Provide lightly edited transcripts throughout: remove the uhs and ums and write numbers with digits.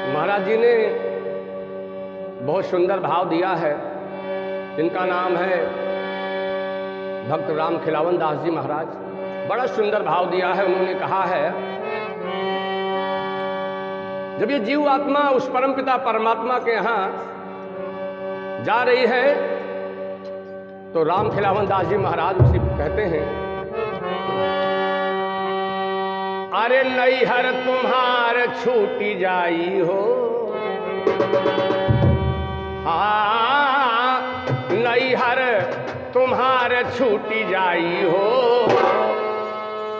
महाराज जी ने बहुत सुंदर भाव दिया है। इनका नाम है भक्त राम खिलावन दास जी महाराज। बड़ा सुंदर भाव दिया है। उन्होंने कहा है, जब ये जीव आत्मा उस परमपिता परमात्मा के यहाँ जा रही है तो राम खिलावन दास जी महाराज उसे कहते हैं, अरे नैहर तुम्हार छूटी जाई हो, हाँ नैहर तुम्हार छूटी जाई हो,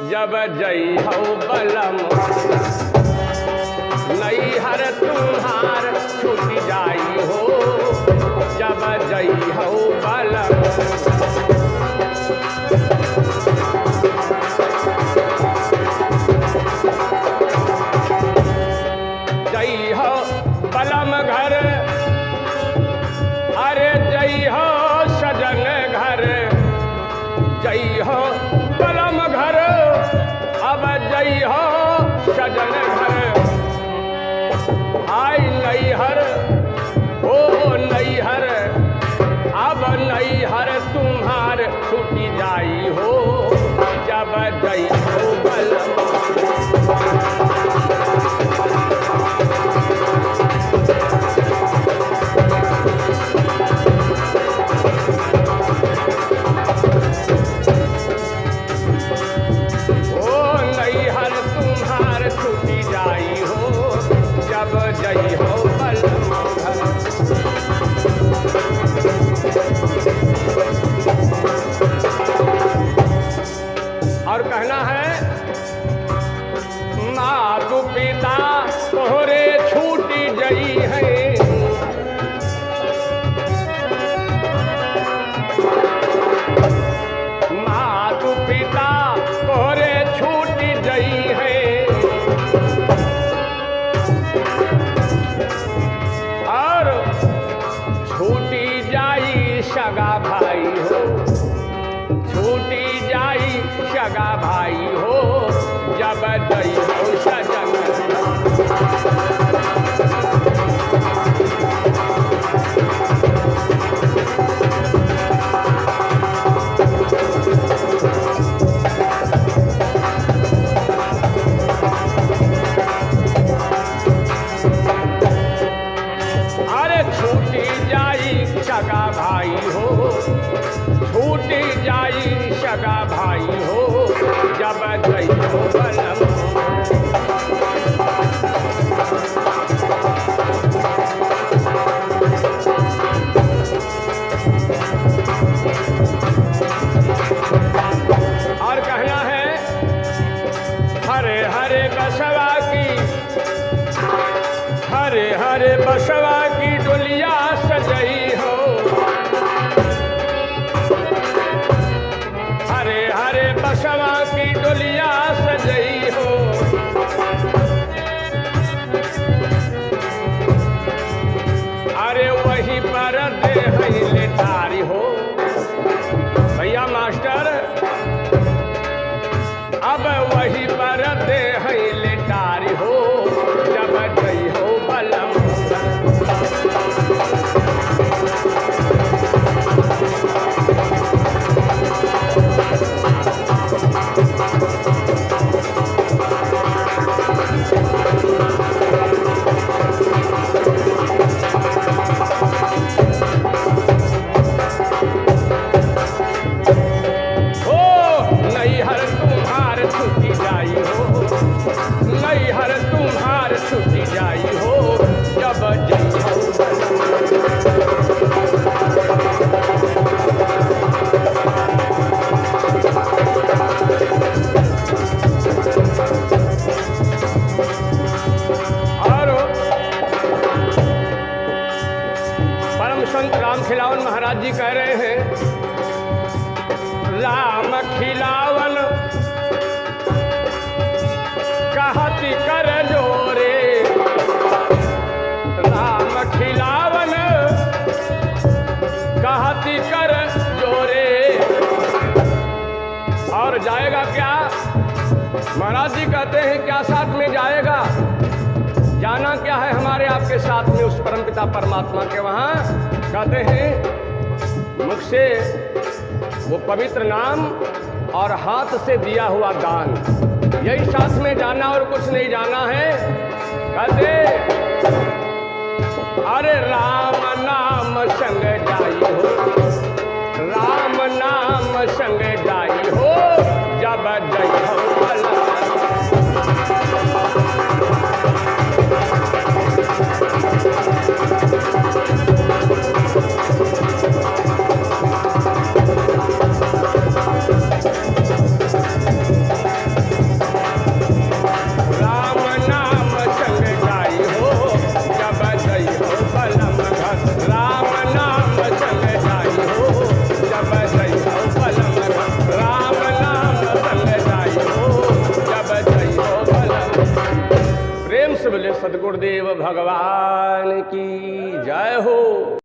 जब जई हो बलम नैहर तुम्हार छूटी जाई हो, जब जई हो बलम। जई हो बलम घर, अरे जई हो सजन घर, जई हो बलम घर, अब जई हो सजन घर। हाय नैहर ओ नैहर, अब नैहर तुम्हार छूटी जाई हो, जब जई हो बलम। जई हो बलम घर। और कहना है, मातु पिता तोहरे छूटी जई है, मातु पिता तोहरे छूटी जई है, सगा भाई हो, छूटी जाई सगा भाई हो, जब जई हो सजन। अरे छूटी जाई सगा भाई हो, छूटी जाई सगा भाई हो, जब जई हो बलम। और कहना है, हरे हरे बसवा की, हरे हरे बसवा की डोलिया सजई हो, हरे हरे बसवा की डोलिया सजई हो, अरे वही पर दे है लेटारी हो। भैया मास्टर, अब वही पर दे है लेटारी हो, जब जई हो बलम। नैहर तुम्हार छूटी जाई हो, नैहर तुम्हार छूटी जाई हो, जब जई हो बलम। और परम संत राम खिलावन महाराज जी कह रहे हैं, राम खिलावन कहती कर जोरे, राम खिलावन कहती कर जोरे। और जाएगा क्या? महाराज जी कहते हैं क्या साथ में जाएगा? जाना क्या है हमारे के साथ में उस परमपिता परमात्मा के वहाँ कहते हैं मुख से वो पवित्र नाम और हाथ से दिया हुआ दान, यही साथ में जाना और कुछ नहीं जाना है। कहते अरे राम नाम संग जाई हो, राम नाम संग जाई हो, जब जई हो सद्गुरुदेव भगवान की जय हो।